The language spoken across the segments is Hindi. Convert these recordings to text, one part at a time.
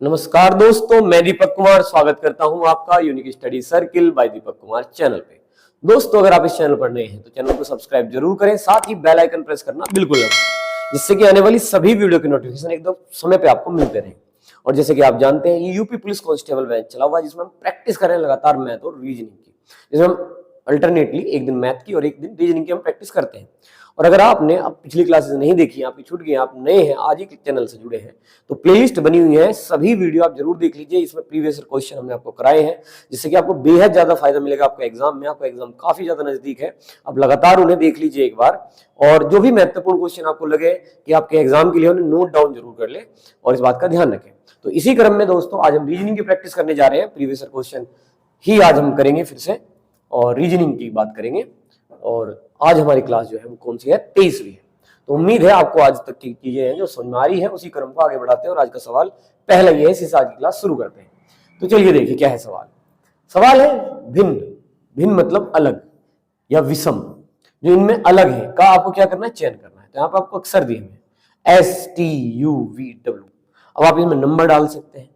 नमस्कार दोस्तों, मैं दीपक कुमार स्वागत करता हूं आपका unique study circle bye Deepak Kumar channel पे। दोस्तों, अगर आप इस चैनल पर नए हैं तो चैनल को सब्सक्राइब जरूर करें, साथ ही बेल आइकन प्रेस करना बिल्कुल ना भूलें, जिससे कि आने वाली सभी वीडियो की नोटिफिकेशन एकदम समय पे आपको मिलते रहे। और जैसे कि आप जानते हैं, ये यूपी पुलिस कांस्टेबल बैच चला हुआ है, जिसमें हम प्रैक्टिस कर रहे हैं लगातार मैथ और रीजनिंग की, जिसमें हम अल्टरनेटली एक दिन मैथ की और एक दिन रीजनिंग की हम प्रैक्टिस करते हैं। और अगर आपने अब पिछली क्लासेस नहीं देखी, आपकी छूट गई, आप नए हैं, आज ही चैनल से जुड़े हैं, तो प्लेलिस्ट बनी हुई है, सभी वीडियो आप जरूर देख लीजिए। इसमें प्रीवियस क्वेश्चन हमने आपको कराए हैं, जिससे कि आपको बेहद ज्यादा फायदा मिलेगा आपको एग्जाम में। आपका एग्जाम काफी ज्यादा नजदीक है, आप लगातार उन्हें देख लीजिए एक बार। और जो भी महत्वपूर्ण क्वेश्चन आपको लगे कि आपके एग्जाम के लिए, उन्हें नोट डाउन जरूर कर ले और इस बात का ध्यान रखें। तो इसी क्रम में दोस्तों, आज हम रीजनिंग की प्रैक्टिस करने जा रहे हैं। प्रीवियस क्वेश्चन ही आज हम करेंगे फिर से, और रीजनिंग की बात करेंगे। और आज हमारी क्लास जो है वो कौन सी है, 23वीं है। तो उम्मीद है आपको आज तक की चीजें हैं जो समझ में आ रही है। उसी क्रम को आगे बढ़ाते हैं और आज का सवाल पहला ये है, इसी से आज की क्लास शुरू करते हैं। तो चलिए देखिए क्या है सवाल। सवाल है भिन्न। भिन्न मतलब अलग या विषम, जो इनमें अलग है का आपको क्या करना है, चयन करना है। तो यहाँ पे आपको अक्षर दिए हुए STUVW। अब आप इसमें नंबर डाल सकते हैं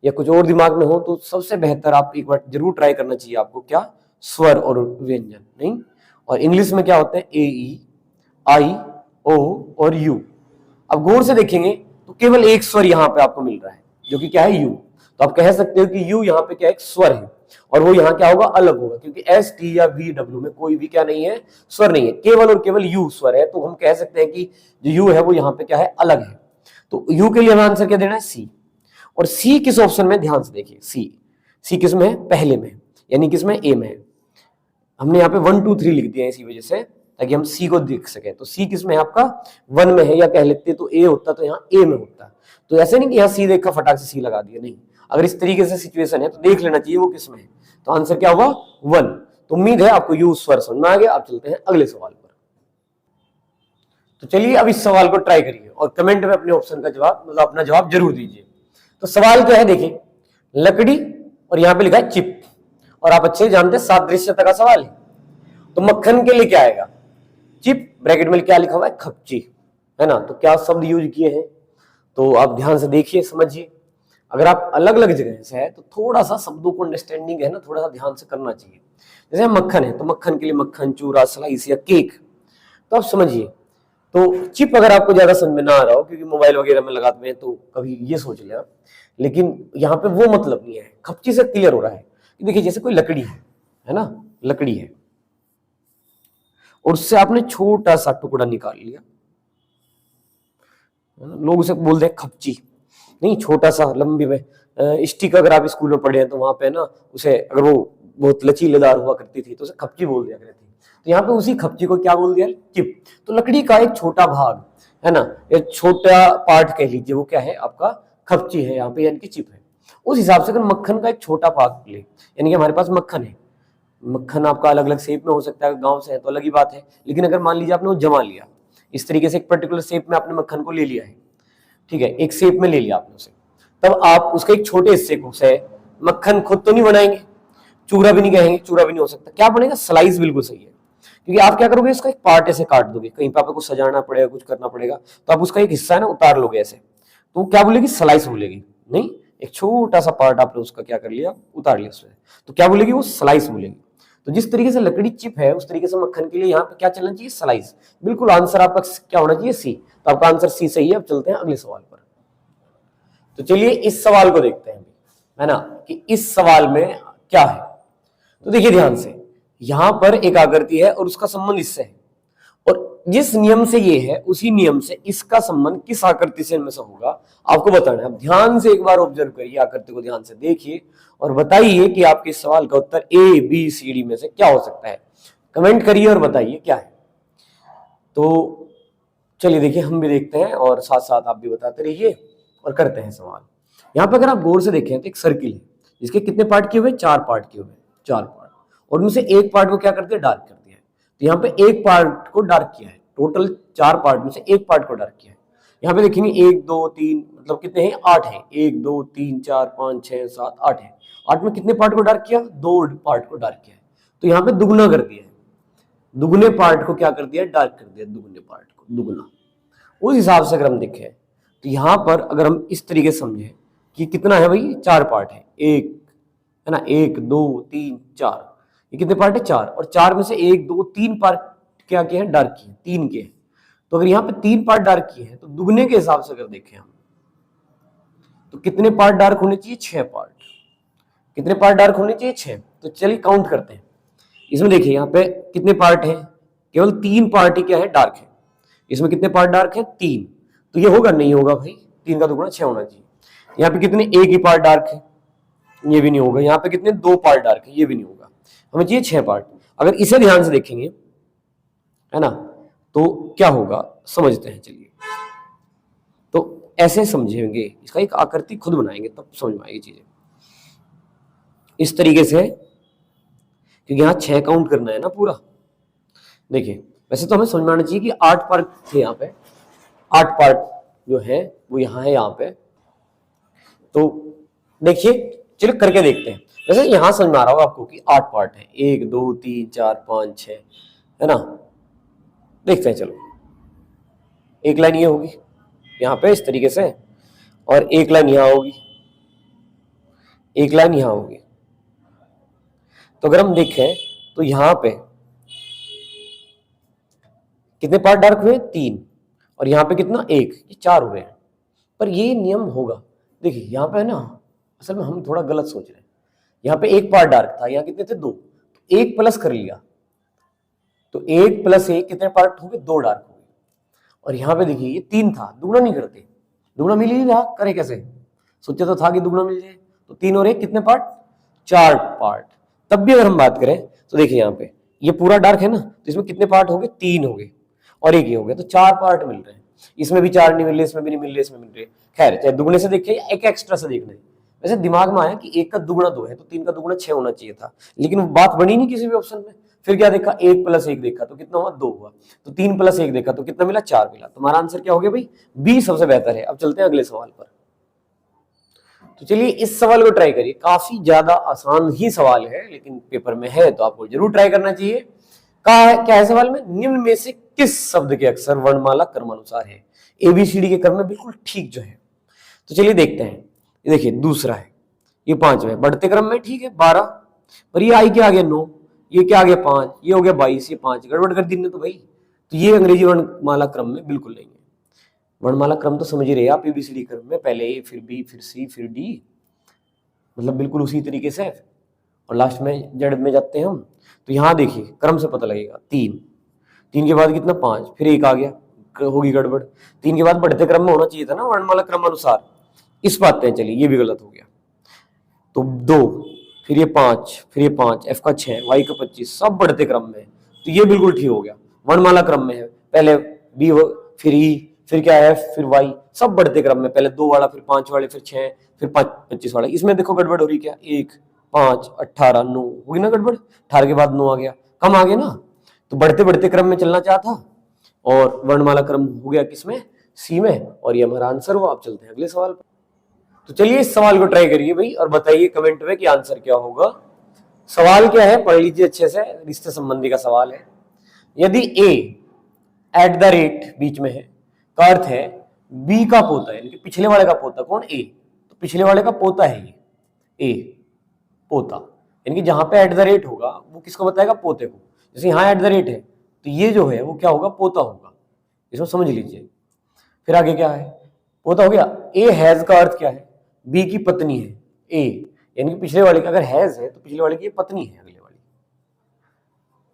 या कुछ और दिमाग में हो तो सबसे बेहतर आप एक बार जरूर ट्राई करना चाहिए आपको, क्या, स्वर और व्यंजन नहीं। और इंग्लिश में क्या होते हैं, AE, I, O और U। अब गौर से देखेंगे तो केवल एक स्वर यहाँ पे आपको मिल रहा है, जो कि क्या है, U। तो आप कह सकते हो कि U यहाँ पे क्या एक स्वर है, और वो यहाँ क्या होगा, अलग होगा, क्योंकि ST या VW में कोई भी क्या नहीं है, स्वर नहीं है, केवल और केवल U स्वर है। तो हम कह सकते हैं कि जो U है वो यहाँ पे क्या है, अलग है। तो U के लिए हमें आंसर क्या देना है, C। और C किस ऑप्शन में, ध्यान से देखिए, C किस में है, पहले में, यानी किस में, A में है। हमने यहाँ पे 1 2 3 लिख दिया है इसी वजह से, ताकि हम सी को देख सकें। तो सी किस में है आपका, 1 में है, या कह लेते तो ए होता तो यहाँ ए में होता। तो ऐसे नहीं कि यहाँ सी देखा फटाक से सी लगा दिया, नहीं। अगर इस तरीके से सिचुएशन है तो देख लेना चाहिए वो किस में है। तो आंसर क्या होगा, 1। तो उम्मीद है आपको यू स्वर समझ में आ गया। आप चलते हैं अगले सवाल पर। तो चलिए अब इस सवाल को ट्राई करिए और कमेंट में अपने ऑप्शन का जवाब, मतलब अपना जवाब जरूर दीजिए। तो सवाल क्या है देखिए, लकड़ी और यहाँ पे लिखा है चिप, और आप अच्छे जानते हैं सादृश्यता का सवाल है। तो मक्खन के लिए क्या आएगा, चिप, ब्रैकेट में क्या लिखा हुआ है, खपची, है ना। तो क्या शब्द यूज किए हैं, तो आप ध्यान से देखिए, समझिए। अगर आप अलग अलग जगह से है तो थोड़ा सा शब्दों को अंडरस्टैंडिंग है ना, थोड़ा सा ध्यान से करना चाहिए। जैसे मक्खन है तो मक्खन के लिए मक्खन, चूरा, स्लाइस या केक, तो आप समझिए। तो चिप अगर आपको ज्यादा समझ में ना आ रहा हो, क्योंकि मोबाइल वगैरह में लगाते हैं, तो कभी ये सोच लिया, लेकिन यहाँ पे वो मतलब नहीं है। खपची से क्लियर हो रहा है कि देखिए जैसे कोई लकड़ी है ना, लकड़ी है, और उससे आपने छोटा सा टुकड़ा निकाल लिया, लोग उसे बोलते हैं खपची, नहीं, छोटा सा लंबी में स्टिक। अगर आप स्कूल में पढ़े हैं तो वहां पे ना उसे, अगर वो बहुत लचीलेदार हुआ करती थी तो उसे खपची बोल दिया करती थी। तो यहाँ पे उसी खपची को क्या बोल दिया, चिप। तो लकड़ी का एक छोटा भाग है ना, एक छोटा पार्ट कह लीजिए, वो क्या है आपका, खपची है यहाँ पे, यानी कि चिप है। उस हिसाब से अगर मक्खन का एक छोटा भाग ले, यानी कि हमारे पास मक्खन है, मक्खन आपका अलग अलग शेप में हो सकता है, गांव से है तो अलग ही बात है, लेकिन अगर मान लीजिए आपने वो जमा लिया इस तरीके से, एक पर्टिकुलर शेप में आपने मक्खन को ले लिया है, ठीक है, एक शेप में ले लिया आपने उसे, तब आप उसके एक छोटे हिस्से को से मक्खन खुद तो नहीं बनाएंगे, चूरा भी नहीं कहेंगे, चूरा भी नहीं हो सकता, क्या बनेगा, स्लाइस। बिल्कुल सही है, क्योंकि आप क्या करोगे, इसका एक पार्ट ऐसे काट दोगे, कहीं पे आपको कुछ सजाना पड़ेगा, कुछ करना पड़ेगा, तो आप उसका एक हिस्सा है ना उतार लोगे ऐसे, तो क्या बोलेगी, स्लाइस बोलेगी, नहीं, एक छोटा सा पार्ट आपने उसका क्या कर लिया, उतार लिया उसमें, तो क्या बोलेगी, वो स्लाइस बोलेगी। तो जिस तरीके से लकड़ी चिप है, उस तरीके से मक्खन के लिए यहाँ पे क्या चलना चाहिए, स्लाइस। बिल्कुल आंसर आपका क्या होना चाहिए, सी। तो आपका आंसर सी सही है। अब चलते हैं अगले सवाल पर। तो चलिए इस सवाल को देखते हैं, है ना, कि इस सवाल में क्या है। तो देखिए ध्यान से, यहां पर एक आकृति है और उसका संबंध इससे है, और जिस नियम से ये है उसी नियम से इसका संबंध किस आकृति से इनमें से होगा आपको बताना है। अब ध्यान से एक बार ऑब्जर्व करिए, आकृति को ध्यान से देखिए और बताइए कि आपके इस सवाल का उत्तर ABCD में से क्या हो सकता है। कमेंट करिए और बताइए क्या है। तो चलिए देखिए, हम भी देखते हैं और साथ साथ आप भी बताते रहिए और करते हैं सवाल। यहाँ पर अगर आप गौर से देखें तो एक सर्किल है, जिसके कितने पार्ट किए हुए, 4 पार्ट किए हुए, 4 पार्ट, और उनमें से एक पार्ट को क्या करते हैं, डार्क कर दिया है। तो यहाँ पे एक पार्ट को डार्क किया है, टोटल 4 पार्ट में से एक पार्ट को डार्क किया है। यहाँ पे देखेंगे 1 2 3, मतलब कितने हैं, 8 है, 1 2 3 4 5 6 7 8 है। 8 में कितने पार्ट को डार्क किया, 2 पार्ट को डार्क किया है। तो यहाँ पे दुगुना कर दिया है, दुगुने पार्ट को क्या कर दिया, डार्क कर दिया, दुगुने पार्ट को दुगुना। उस हिसाब से अगर हम देखें तो यहाँ पर अगर हम इस तरीके से समझे कि कितना है भाई, 4 पार्ट है, एक है ना, 1 2 3 4, ये कितने पार्ट है, 4, और 4 में से 1 2 3 पार्ट क्या के हैं, डार्क के हैं, 3 के हैं। तो अगर यहाँ पे 3 पार्ट डार्क किए हैं तो दुगने के हिसाब से अगर देखें हम तो कितने पार्ट डार्क होने चाहिए, 6 पार्ट। कितने पार्ट डार्क होने चाहिए, 6। तो चलिए काउंट करते हैं। इसमें देखिए यहाँ पे कितने पार्ट हैं, केवल 3 पार्ट ही क्या है, डार्क है। इसमें कितने पार्ट डार्क है, 3। तो ये होगा, नहीं होगा भाई, 3 का दुगुना 6 होना चाहिए। यहाँ पे कितने, 1 ही पार्ट डार्क है, ये भी नहीं होगा। यहाँ पे कितने, 2 पार्ट डार्क है, ये भी नहीं होगा। हमें चाहिए 6 पार्ट। अगर इसे ध्यान से देखेंगे है ना, तो क्या होगा समझते हैं। चलिए, तो ऐसे समझेंगे, इसका एक आकृति खुद बनाएंगे तब समझ में आएगी चीजें। इस तरीके से, क्योंकि यहाँ 6 काउंट करना है ना पूरा। देखिए, वैसे तो हमें समझ में आना चाहिए कि 8 पार्ट थे यहाँ पे, 8 पार्ट जो है वो यहाँ है, यहाँ पे। तो देखिए, चलो करके देखते हैं। वैसे यहाँ समझ में आ रहा होगा आपको कि 8 पार्ट है, 1 2 3 4 5 6, है ना। देखते हैं, चलो। एक लाइन ये होगी यहाँ पे इस तरीके से, और एक लाइन यहाँ होगी, एक लाइन यहाँ होगी। तो अगर हम देखें तो यहाँ पे कितने पार्ट डार्क हुए, 3, और यहाँ पे कितना, 1, ये 4 हो रहे हैं। पर ये नियम होगा, देखिए यहाँ पे है ना, असल में हम थोड़ा गलत सोच रहे हैं। यहाँ पे 1 पार्ट डार्क था, यहाँ कितने थे, 2, तो 1 प्लस कर लिया, तो 1 प्लस 1 कितने पार्ट हो गए, 2 डार्क हो गए। और यहाँ पे देखिए ये 3 था, दुगना नहीं करते, दुगना मिल ही रहा, करे कैसे, सोचा तो था कि दुगना मिल जाए। तो 3 और 1 कितने पार्ट, 4 पार्ट। तब भी अगर हम बात करें तो देखिए यहाँ पे ये पूरा डार्क है ना, तो इसमें कितने पार्ट हो गए, 3 हो गए, और 1 ही हो गया, तो 4 पार्ट मिल रहे हैं। इसमें भी 4 नहीं मिल रहे, इसमें भी नहीं मिल रहे, इसमें मिल रहे। खैर, चाहे दुगने से देखे या एक एक्स्ट्रा से देखना है। वैसे दिमाग में आया कि 1 का दुगना 2 है, तो 3 का दुगना 6 होना चाहिए था, लेकिन वो बात बनी नहीं किसी भी ऑप्शन में। फिर क्या देखा, 1 प्लस 1 देखा तो कितना हुआ, 2 हुआ। तो 3 प्लस 1 देखा तो कितना मिला, 4 मिला। तुम्हारा आंसर क्या हो गया भाई, बी सबसे बेहतर है। अब चलते हैं अगले सवाल पर। तो चलिए इस सवाल को ट्राई करिए, काफी ज्यादा आसान ही सवाल है, लेकिन पेपर में है तो आपको जरूर ट्राई करना चाहिए। कहा है, क्या है सवाल में, निम्न में से किस शब्द के अक्षर वर्णमाला क्रमानुसार है, एबीसीडी के क्रम में बिल्कुल ठीक जो है। तो चलिए देखते हैं। ये देखिए दूसरा है, ये 5वां है, बढ़ते क्रम में ठीक है 12, पर ये आई क्या आ गया 9, ये क्या आ गया 5, ये हो गया 22, ये 5, गड़बड़ कर दी ने तो भाई। तो ये अंग्रेजी वर्णमाला क्रम में बिल्कुल नहीं है। वर्णमाला क्रम तो समझ ही रहे आप, एबीसीडी क्रम में पहले ए, फिर बी, फिर सी, फिर डी, मतलब बिल्कुल उसी तरीके से, और लास्ट में जड़ में जाते हैं हम। तो यहाँ देखिए क्रम से पता लगेगा, 3 के बाद कितना 5, फिर 1 आ गया, होगी गड़बड़। 3 के बाद बढ़ते क्रम में होना चाहिए था ना वर्णमाला क्रम अनुसार, इस बात पे चलिए ये भी गलत हो गया। तो 2, फिर ये 5, फिर ये 5, एफ का 6, वाई का 25, सब बढ़ते क्रम में, तो ये बिल्कुल ठीक हो गया, वर्णमाला क्रम में है। पहले बी, फिर ई, फिर क्या है, फिर वाई, सब बढ़ते क्रम में, पहले 2 वाला, फिर 5 वाले, फिर 6, फिर 25 वाला। इसमें देखो गड़बड़ हो रही क्या, 1 5 18 9 होगी ना गड़बड़, 18 के बाद 9 आ गया, कम आ गया ना। तो बढ़ते बढ़ते क्रम में चलना चाहता, और वर्णमाला क्रम हो गया किसमें, सी में, और ये हमारा आंसर हुआ। आप चलते हैं अगले सवाल पर। तो चलिए इस सवाल को ट्राई करिए भाई, और बताइए कमेंट में कि आंसर क्या होगा। सवाल क्या है, पढ़ लीजिए अच्छे से, रिश्ते संबंधी का सवाल है। यदि a @ बीच में है, का अर्थ है बी का पोता है, यानी पिछले वाले का पोता कौन, ए, तो पिछले वाले का पोता है ये, ए पोता, यानी कि जहां पे @ होगा वो किसको बताएगा, पोते को। जैसे यहाँ @ है तो ये जो है वो क्या होगा, पोता होगा, इसको समझ लीजिए। फिर आगे क्या है, पोता हो गया। ए हैज का अर्थ क्या है, बी की पत्नी है, ए, यानी कि पिछले वाले का अगर हैज है तो पिछले वाले की पत्नी है, अगले वाली,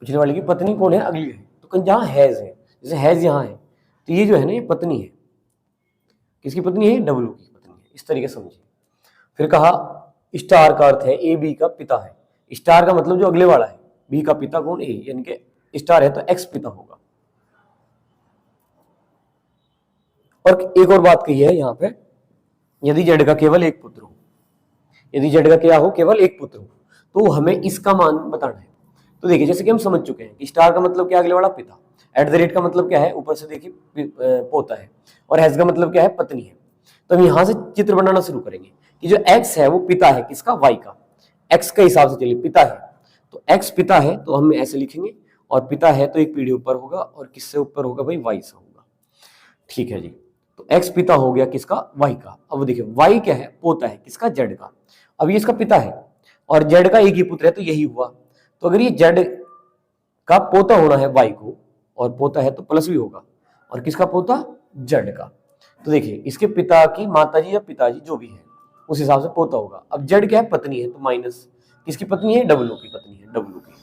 पिछले वाले की पत्नी कौन है, अगली है। तो कहीं जहां हैज है, जैसे हैज यहाँ है, तो ये जो है ना ये पत्नी है, किसकी पत्नी है, डब्लू की पत्नी है, इस तरीके से समझिए। फिर कहा स्टार का अर्थ है ए बी का पिता है, स्टार का मतलब जो अगले वाला है, बी का पिता कौन, ए, यानी कि स्टार है तो एक्स पिता होगा। और एक और बात कही है यहाँ पे, यदि जेड का केवल एक पुत्र हो, यदि जेड का क्या हो, केवल एक पुत्र हो, तो हमें इसका मान बताना है। तो देखिए जैसे कि हम समझ चुके हैं कि स्टार का मतलब क्या, अगले वाला पिता, @ का मतलब क्या है, ऊपर से देखिए पोता है, और हैज का मतलब क्या है, पत्नी है। तो हम यहां से चित्र बनाना शुरू करेंगे कि जो एक्स है वो पिता है किसका, वाई का, एक्स के हिसाब से चलिए पिता है, तो एक्स पिता है तो हम ऐसे लिखेंगे, और पिता है तो एक पीढ़ी ऊपर होगा, और किससे ऊपर होगा भाई, वाई से होगा। ठीक है जी, तो तो x पिता हो गया किसका, y का। अब देखिए y क्या है, पोता है किसका, z का। अब ये इसका पिता है और z का एक ही पुत्र है, तो यही हुआ। तो अगर ये z का पोता होना है y को, और पोता है तो प्लस भी होगा, और किसका पोता, z का। तो देखिए इसके पिता की माताजी या पिताजी जो भी है उस हिसाब से पोता होगा। अब z क्या है, पत्नी है, तो माइनस किसकी पत्नी है, W की पत्नी है, W की।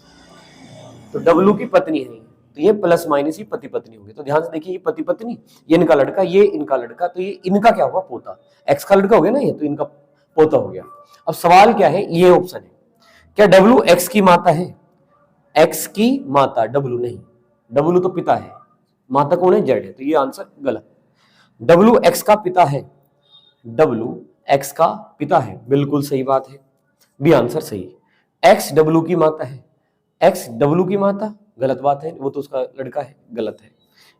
तो W की पत्नी है, तो ये प्लस माइनस ही पति पत्नी होगी। तो ध्यान से देखिए, ये पति पत्नी, ये इनका लड़का, ये इनका लड़का, तो ये इनका क्या हुआ, पोता। एक्स का लड़का हो गया ना ये, तो इनका पोता हो गया। अब सवाल क्या है, ये ऑप्शन है, क्या W एक्स की माता है, एक्स की माता W नहीं, W तो पिता है, माता कौन है, Z है, तो ये आंसर गलत। W एक्स का पिता है, W एक्स का पिता है, बिल्कुल सही बात है, बी आंसर सही। एक्स W की माता है, एक्स W की माता, गलत बात है, वो तो उसका लड़का है, गलत है।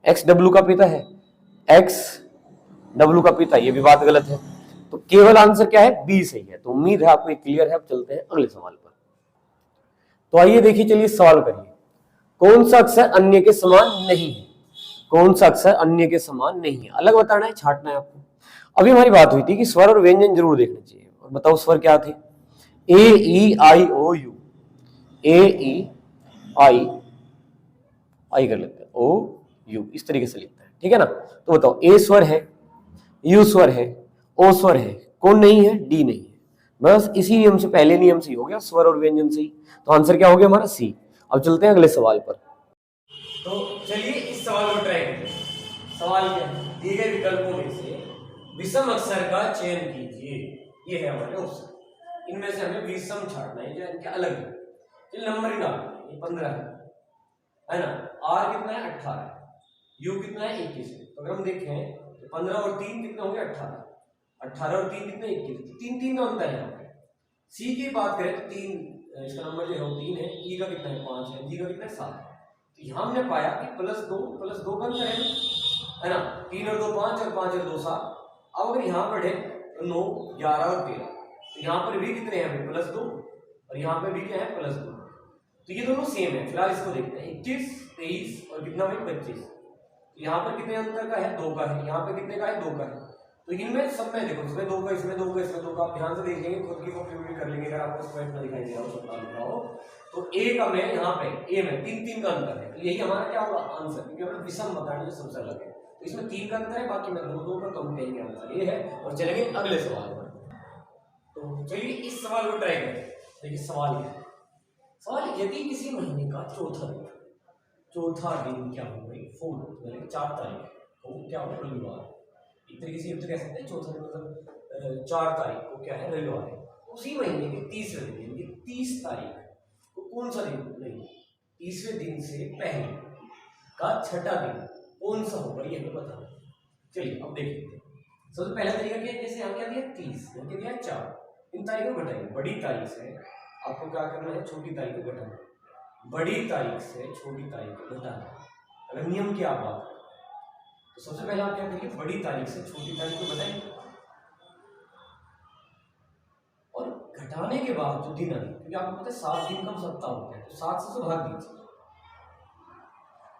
एक्स W का पिता है, एक्स W का पिता, ये भी बात गलत है। तो केवल आंसर क्या है, बी सही है। तो उम्मीद है आपको क्लियर है। अब चलते हैं अगले सवाल पर। तो आइए देखिए, चलिए सवाल करिए, कौन सा अक्षर अन्य के समान नहीं है, कौन सा अक्षर अन्य के समान नहीं है, अलग बताना है, छांटना है आपको। अभी हमारी बात हुई थी कि स्वर और व्यंजन जरूर देखने चाहिए, और बताओ स्वर क्या थे, ए ई आई ओ यू, ए ई आई कर लेते हैं, ओ यू, इस तरीके से लिखते हैं, ठीक है ना। तो बताओ, ए स्वर है, यू स्वर है, ओ स्वर है, कौन नहीं है, डी नहीं है। बस इसी नियम से, पहले नियम से हो गया, स्वर और व्यंजन से ही। तो आंसर क्या हो गया हमारा, सी। अब चलते हैं अगले सवाल पर। तो चलिए इस सवाल को ट्राई करते हैं। सवाल क्या है, दिए गए विकल्पों में से विषम अक्षर का चयन कीजिए। ये है हमारे ऑप्शन, इनमें से हमें विषम छांटना है, जो इनके अलग है। चलिए नंबरिंग डालते हैं, 15 है ना, आर कितना है, 18 है, यू कितना है, 21 है। तो अगर हम देखें तो 15 और 3 कितने होंगे, 18, 18 और 3 कितने, 21, 3 3 का अंतर है यहाँ पे। सी की बात करें तो 3, इसका नंबर जो है 3 है, ई का कितना है, 5 है, जी का कितना है, 7 है। तो यहाँ हमने पाया कि +2 का अंतर है ना, 3 और 2 5 और 5 और 2 7। अब अगर यहाँ पढ़े तो 9 11 और 13, तो यहाँ पर भी कितने हैं, +2, और यहाँ पे भी क्या है, +2। तो ये दोनों सेम है। फिलहाल इसको देखते हैं, 21 23 और कितना भाई, 25। तो यहाँ पर कितने अंतर का है, 2 का है, यहाँ पे कितने का है, 2 का है। तो इनमें सब में देखो, इसमें 2 का, इसमें 2 का, इसमें 2 का, आप ध्यान से देख लेंगे, खुद की कॉपी भी कर लेंगे, अगर आपको स्क्वायर ना दिखाई दे रहा हो, सब ना लिखा हो। तो ए का में यहाँ पे ए में 3 3 का अंतर है, तो यही हमारा क्या होगा आंसर, क्योंकि हमें विषम बताने जो सबसे अलग है। तो इसमें 3 का अंतर है, बाकी में 2 का, तो हम कहेंगे आंसर ये है। और चलेंगे अगले सवाल पर। तो चलिए इस सवाल को ट्राई करें। देखिए सवाल क्या है, सवाल, यदि किसी महीने का चौथा दिन क्या हो गई, 4 यानी 4 तारीख को क्या हो, रविवार। एक तरीके से ये तो कह सकते हैं, चौथा दिन मतलब 4 तारीख को क्या है, रविवार है। उसी महीने के तीसरे दिन यानी 30 तारीख को कौन सा दिन, नहीं, तीसरे दिन से पहले का छठा दिन कौन सा होगा, ये हमें बताना। चलिए अब देखते हैं। सबसे पहला तरीका क्या है, जैसे हम क्या दिया 30, क्या दिया 4, इन तारीखों को घटाइए। बड़ी तारीख से आपको क्या करना है, छोटी तारीख को घटाना, बड़ी तारीख से छोटी तारीख को घटाना। अगर नियम की आप बात करें तो सबसे पहले आप क्या करिए, बड़ी तारीख से छोटी तारीख को घटाइए, और घटाने के बाद जो दिन आए, क्योंकि आपको पता है 7 दिन का सप्ताह होता है, तो 7 से भाग दीजिए,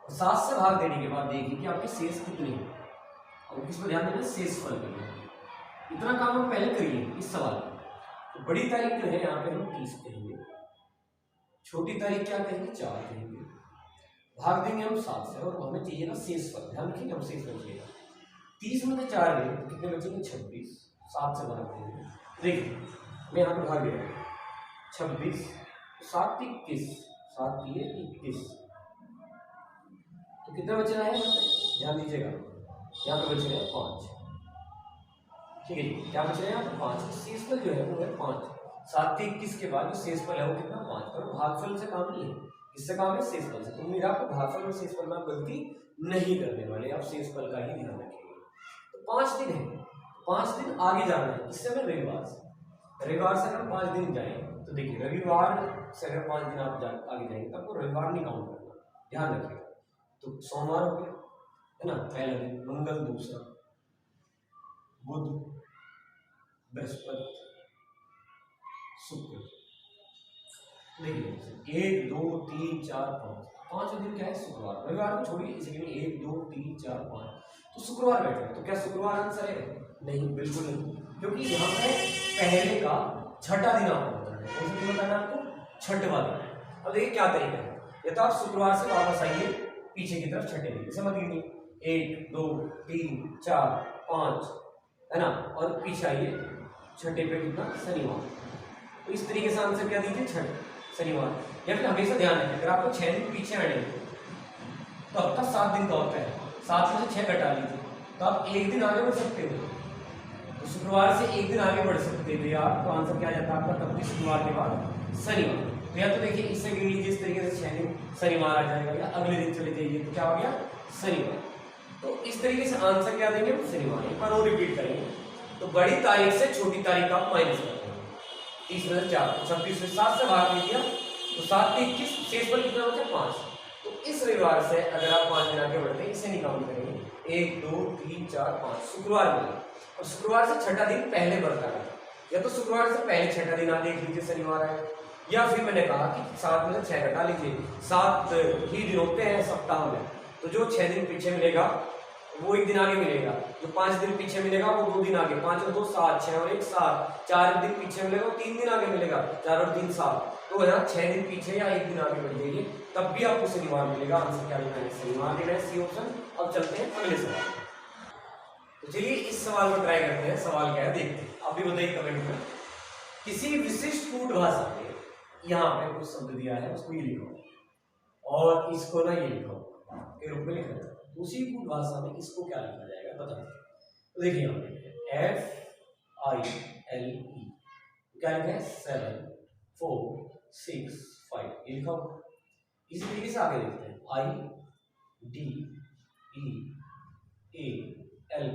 और 7 से भाग देने के बाद देखिए कि आपके शेष कितने हैं, और किस पर ध्यान देना, शेष फल के लिए। इतना काम हम पहले करिए इस सवाल में। तो बड़ी तारीख जो है यहाँ पे हम 30 कहेंगे, छोटी तारीख क्या कहेंगे, 4 कहेंगे, भाग देंगे हम 7 से, और हमें चाहिए ना शेष फल, ध्यान रखिए हम शेष फल चाहिए। 30 में से 4 गए तो कितने बचेंगे, 26, 7 से भाग देंगे। देखिए मैं यहाँ पे भाग दे रहा हूँ, 26, 7 21, 7 21, तो कितने बच रहा है, ध्यान दीजिएगा, यहाँ पे बच रहे हैं 5, ठीक है, क्या बच रहे हैं यहाँ पे 5। शेष फल जो है वो है 5, 7 से 21 के बाद जो शेष फल है वो कितना, 5। तो भागफल से काम नहीं है, इससे काम है शेष फल से। तो उम्मीद है आपको भागफल और शेष फल में आप गलती नहीं करने वाले, आप शेष फल का ही ध्यान रखेंगे। तो 5 दिन है, 5 दिन आगे जाना है, इससे हमें रविवार से अगर 5 दिन जाए तो देखिए, रविवार से अगर 5 दिन आप आगे जाएंगे तो आपको रविवार नहीं काउंट करना, ध्यान रखिएगा। तो सोमवार हो गया है ना, पहला दिन, मंगल दूसरा, बुध बृहस्पति शुक्र, देखिए 1 2 3 4 5, 5 दिन क्या है, शुक्रवार। रविवार को छोड़िए, इसी के लिए 1 2 3 4 5, तो शुक्रवार बैठ गया, तो क्या शुक्रवार आंसर है? नहीं, बिल्कुल नहीं, क्योंकि यहाँ पे पहले का छठा दिन आपको बताना है। कौन सा दिन बताना है आपको? छठवां दिन। अब देखिए क्या तरीका है, या तो आप शुक्रवार से वापस आइए पीछे की तरफ छठे दिन, इसे मत गिनिए 1 2 3 4 5 है ना, और पीछे आइए छठे पे कितना? शनिवार। तो इस तरीके से आंसर क्या दीजिए? छठ शनिवार। या फिर हमेशा ध्यान रखें, अगर आपको 6 दिन पीछे आने हैं तो अब तक 7 दिन का होता है, 7 में से 6 घटा लीजिए, तो आप एक दिन आगे बढ़ सकते हो। तो शुक्रवार से एक दिन आगे बढ़ सकते थे आप, तो आंसर क्या आ जाता है आपका? तब भी शुक्रवार के बाद शनिवार। तो या तो देखिए इससे गिन लीजिए इस तरीके से 6 दिन शनिवार आ जाएगा, या अगले दिन चले जाइए तो क्या हो गया? शनिवार। तो इस तरीके से आंसर क्या देंगे? शनिवार। एक बार और रिपीट करेंगे, तो बड़ी तारीख से छोटी तारीख आप माइनस कर देंगे। 30 में से 4, 26 में 7 से भाग दे दिया तो 7 से 21, शेष पर कितना बचा? 5। तो इस रविवार से अगर आप 5 दिन आगे बढ़ते हैं, इसे नहीं काउंट करेंगे, 1 2 3 4 5 शुक्रवार में, और शुक्रवार से छठा दिन पहले बढ़ता है, या तो शुक्रवार से पहले छठा दिन आप देख लीजिए शनिवार है, या फिर मैंने कहा कि 7 में से 6 घटा लीजिए, 7 ही दिन होते हैं सप्ताह में, तो जो 6 दिन पीछे मिलेगा वो एक दिन आगे मिलेगा, जो 5 दिन पीछे मिलेगा वो 2 दिन आगे, 5 और 2 7, 6 और 1 7, 4 दिन पीछे मिलेगा वो 3 दिन आगे मिलेगा, 4 और 3 7, तो यहाँ 6 दिन पीछे या 1 दिन आगे बढ़ जाइए, तब भी आपको शनिवार मिलेगा। आंसर क्या लेना है? शनिवार लेना है, सी ऑप्शन। अब चलते हैं अगले सवाल। तो चलिए इस सवाल को ट्राई करते हैं, सवाल क्या है देखते हैं, आप भी बताइए कमेंट में। किसी विशिष्ट कूट भाषा में यहाँ पे कुछ शब्द दिया है, उसको ये लिखो और इसको ना ये लिखो के रूप में लिखा है। उसी कूट भाषा में इसको क्या लिखा जाएगा बताइए। तो देखिए यहाँ पे FILE क्या लिखा है? 7 4 6 5 ये लिखा होगा। इसी तरीके से आगे देखते हैं IDEAL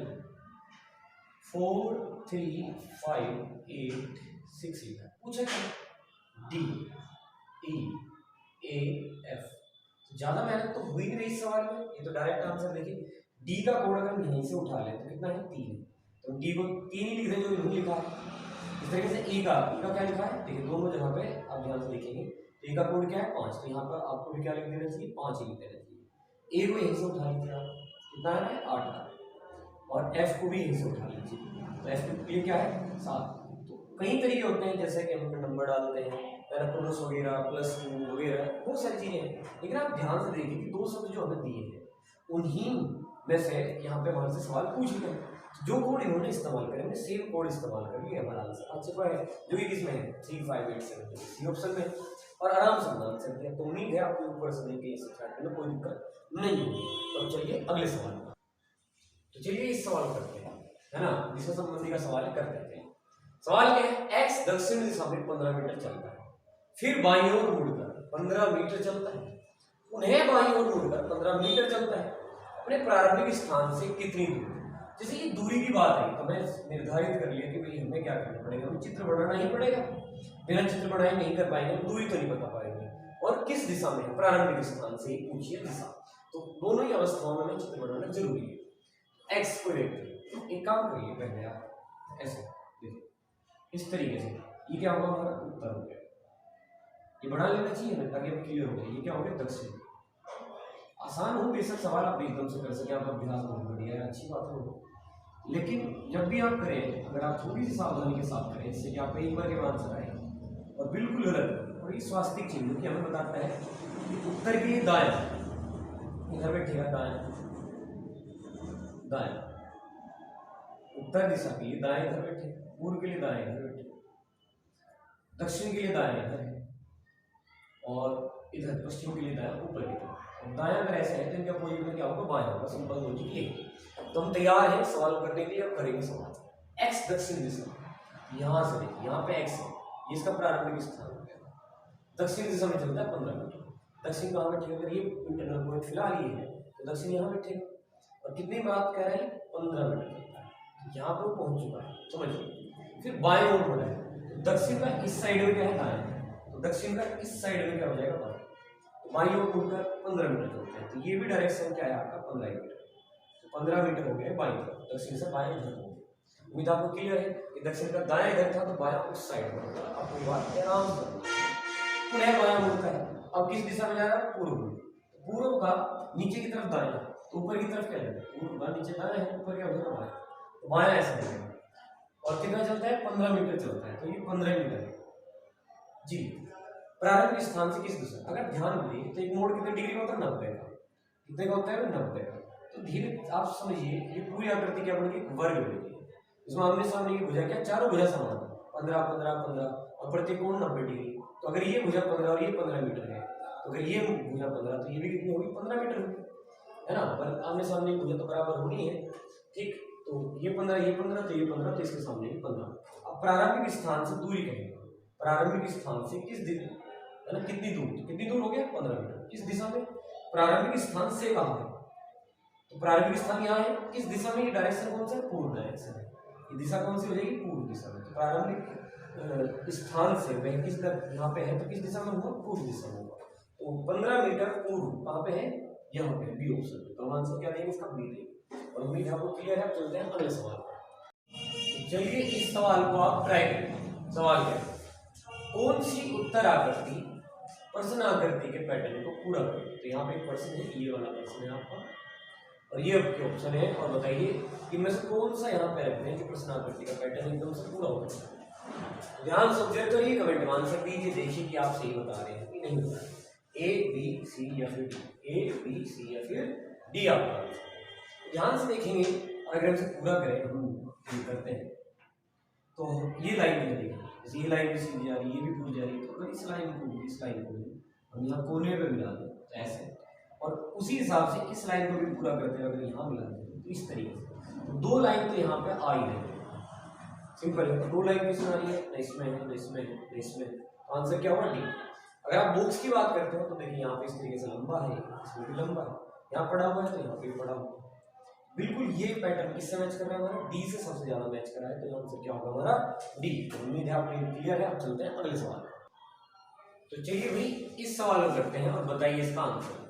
4 3 5 8 6 लिखा है। पूछा क्या? DEAF। ज्यादा मेहनत तो हुई नहीं रही इस सवाल में, ये तो डायरेक्ट आंसर देखिए। डी का कोड अगर हम यहीं से उठा लें तो कितना है? 3, तो डी को 3 ही लिख दें जो इन्होंने लिखा है। इस तरीके से ई का क्या लिखा है? देखिए दोनों जगह पे आप ध्यान से देखेंगे, ए का कोड क्या है? 5, तो यहाँ पर आपको भी क्या लिख देना चाहिए? 5 ही लिख देना चाहिए। ए को यहीं से उठा लीजिए आप, कितना है? 8 का, और एफ को भी यहीं से उठा लीजिए, तो एफ के क्या है? 7। तो कई तरीके होते हैं, जैसे कि हम नंबर डालते हैं प्लस वगैरह, +2 वगैरह, बहुत सारी चीजें हैं, लेकिन आप ध्यान से देखिए कि 2 शब्द जो हमें दिए हैं उन्हीं में से यहाँ पे हमारे से सवाल पूछ रहे हैं, जो कोड इन्होंने इस्तेमाल करेंगे सेम कोड इस्तेमाल करके हमारा आंसर अच्छे पर है, जो कि किसमें है? 3 5 8 7 सी ऑप्शन में, और आराम से बना सकते हैं। तो उम्मीद है आपको ऊपर से देख के इस चैट में कोई दिक्कत नहीं होगी। तो चलिए अगले सवाल, तो चलिए इस सवाल को करते हैं, है ना, विषय संबंधी का सवाल कर देते हैं। सवाल क्या है? एक्स दक्षिण दिशा में 15 मीटर चलता है, फिर बाईं ओर मुड़कर 15 मीटर चलता है, उन्हें बाईं ओर मुड़कर 15 मीटर चलता है, अपने प्रारंभिक स्थान से कितनी दूर? जैसे ये दूरी की बात है तो मैं निर्धारित कर लिया कि भाई हमें क्या करना पड़ेगा, हमें चित्र बनाना ही पड़ेगा, बिना चित्र बनाए नहीं कर पाएंगे, दूरी तो नहीं बता पाएंगे, और किस दिशा में है? प्रारंभिक स्थान से ही पूछिए दिशा, तो दोनों ही अवस्थाओं में हमें चित्र बनाना जरूरी है। एक्स को देखते हैं, एक काम करिए पहले आप ऐसे देखिए, इस तरीके से, ये क्या होगा? हमारा उत्तर हो गया, ये बना लेना चाहिए ना ताकि अब क्लियर हो जाए। ये क्या हो गया? दक्षिण। आसान हो बेशक सवाल, आप एकदम से कर सके, आप अभ्यास बहुत बढ़िया है, अच्छी बात हो, लेकिन जब भी आप करें अगर आप थोड़ी सी सावधानी के साथ करें, इससे कि आपका एक बार के आंसर आए, और बिल्कुल गलत और ये स्वास्तिक चिन्ह कि हमें बताता है कि उत्तर के लिए दाएं, इधर बैठेगा दाएं, दाएं उत्तर दिशा के लिए दाएं इधर बैठे, पूर्व के लिए दाएं इधर बैठे, दक्षिण के लिए दाएं इधर है, और इधर पश्चिम के लिए दाएं ऊपर की तरफ। दाएं अगर ऐसे है तो इनका अपोजिट में क्या होगा? बाएं होगा। सिंपल लॉजिक ये। तो हम तैयार हैं सवाल करने के लिए, अब करेंगे सवाल। एक्स दक्षिण दिशा, यहाँ से देखिए, यहाँ पे एक्स है, ये इसका प्रारंभिक स्थान है, दक्षिण दिशा में चलता है 15 मीटर। दक्षिण कहाँ बैठेगा? अगर ये इंटरनल पॉइंट फिलहाल ये है तो दक्षिण यहाँ बैठेगा, और कितनी बात कह रहे हैं? 15 मीटर चलता है, तो यहाँ पर वो पहुंच चुका है, समझिए। फिर बाएं ओर मुड़ा है, तो दक्षिण का इस साइड में क्या है? दाएं, तो दक्षिण का इस साइड में क्या हो जाएगा? बाएं। बाईं ओर मुड़कर 15 मीटर चलते हैं, तो ये भी डायरेक्शन क्या है आपका? 15 मीटर, तो 15 मीटर हो गया बाईं तरफ, दक्षिण से बाएं इधर हो गया। उम्मीद आपको क्लियर है कि दक्षिण का दाएं इधर था तो बायां उस साइड में होगा। आपको ये बात आराम से पुनः बायां मुड़ता है, अब किस दिशा में जा रहा है? पूर्व में। पूर्व का नीचे की तरफ दाएं, तो ऊपर की तरफ क्या है, ऊपर नीचे दाएं है, ऊपर क्या होगा बाएं, तो बाएं ऐसा होगा। और कितना चलता है, 15 मीटर चलता है, तो ये 15 मीटर है जी। प्रारंभिक स्थान से किस दिशा, अगर ध्यान दें तो एक मोड़ कितने डिग्री का होता है, 90 का। कितने का होता है, 90 का। तो धीरे आप समझिए ये पूरी आकृति क्या बनेगी, वर्ग बनेगी। इसमें आमने सामने की भुजा क्या, चारों भुजा समान है, 15 15 15 और प्रत्येक कोण 90 डिग्री। तो अगर ये भुजा 15 और ये 15 मीटर है, तो अगर ये भुजा 15 तो ये भी कितनी होगी, 15 मीटर होगी, है ना। पर आमने सामने की भुजा तो बराबर होनी है, ठीक। तो ये 15 ये 15 तो ये 15, तो इसके सामने भी 15। अब प्रारंभिक स्थान से दूरी कहेंगे, प्रारंभिक स्थान से किस दिशा, है ना, कितनी दूर, तो कितनी दूर हो गया, 15 मीटर। किस दिशा में, प्रारंभिक स्थान से कहाँ है, तो प्रारंभिक स्थान यहाँ है, किस दिशा में, ये डायरेक्शन कौन सा है, पूर्व डायरेक्शन है। ये दिशा कौन सी हो जाएगी, पूर्व दिशा में। तो प्रारंभिक स्थान से वह किस यहाँ पे है, तो किस दिशा में होगा, पूर्व दिशा में होगा। तो 15 मीटर पूर्व कहाँ पे है, यहाँ पे बी ऑप्शन। तो हम आंसर क्या देंगे इसका, बी देंगे। और उम्मीद है आपको क्लियर है। चलते हैं अगले सवाल पर। चलिए इस सवाल को आप ट्राई करें। सवाल क्या है, कौन सी उत्तर आकृति प्रश्न आकृति के पैटर्न को पूरा करेगी। तो यहाँ पे एक प्रश्न है, ये वाला प्रश्न है आपका, और ये आपके ऑप्शन है। और बताइए कि इनमें से कौन सा यहाँ पे रखते हैं कि प्रश्न आकृति का पैटर्न एकदम से पूरा हो जाए। ध्यान से ऑब्जर्व करिए, कमेंट में आंसर दीजिए, देखिए कि आप सही बता रहे हैं कि नहीं बता रहे। ए बी सी या फिर डी, ए बी सी या फिर डी आपका आंसर। ध्यान से देखेंगे, अगर हम इसे पूरा करें, हम करते हैं तो ये लाइन भी लगेगी, जैसे ये लाइन भी सीधी जा रही है, ये भी पूरी जा रही है। तो अगर इस लाइन को, इस लाइन को हम यहाँ कोने पे मिला दें तो ऐसे, और उसी हिसाब से इस लाइन को भी पूरा करते हैं, अगर यहाँ मिला दें तो इस तरीके से, तो दो लाइन तो यहाँ पे आ ही रही है। सिंपल है। तो दो लाइन किसमें आ रही है, न इसमें है, न इसमें है, न इसमें। तो आंसर क्या होगा, डी। अगर आप बुक्स की बात करते हो तो देखिए यहाँ पे इस तरीके से लंबा है, इसमें भी लंबा है, यहाँ पड़ा हुआ है तो यहाँ पे भी पड़ा हुआ है। बिल्कुल ये पैटर्न किससे मैच कर रहा है, हमारा डी से सबसे ज्यादा मैच कर रहा है। तो आंसर क्या होगा हमारा, डी। तो उम्मीद है आपको क्लियर है। अब चलते हैं अगले सवाल। तो चलिए भाई इस सवाल को करते हैं और बताइए इसका आंसर।